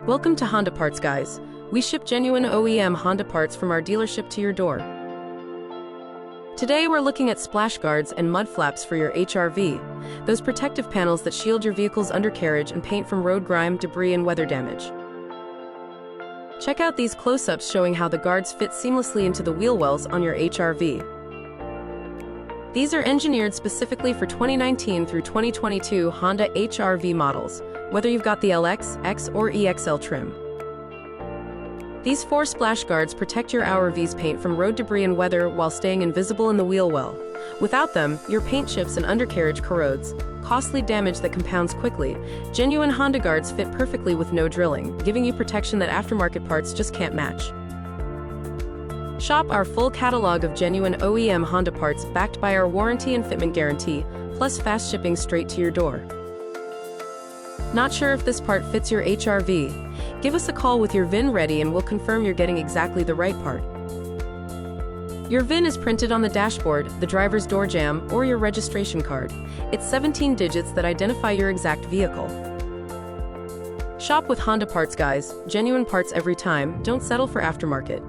Welcome to Honda Parts Guys. We ship genuine OEM Honda parts from our dealership to your door. Today we're looking at splash guards and mud flaps for your HR-V, those protective panels that shield your vehicle's undercarriage and paint from road grime, debris, and weather damage. Check out these close-ups showing how the guards fit seamlessly into the wheel wells on your HR-V. These are engineered specifically for 2019 through 2022 Honda HR-V models, whether you've got the LX, X, or EXL trim. These 4 splash guards protect your HR-V's paint from road debris and weather while staying invisible in the wheel well. Without them, your paint chips and undercarriage corrodes, costly damage that compounds quickly. Genuine Honda guards fit perfectly with no drilling, giving you protection that aftermarket parts just can't match. Shop our full catalog of genuine OEM Honda parts backed by our warranty and fitment guarantee, plus fast shipping straight to your door. Not sure if this part fits your HR-V? Give us a call with your VIN ready and we'll confirm you're getting exactly the right part. Your VIN is printed on the dashboard, the driver's door jamb, or your registration card. It's 17 digits that identify your exact vehicle. Shop with Honda Parts Guys, genuine parts every time, don't settle for aftermarket.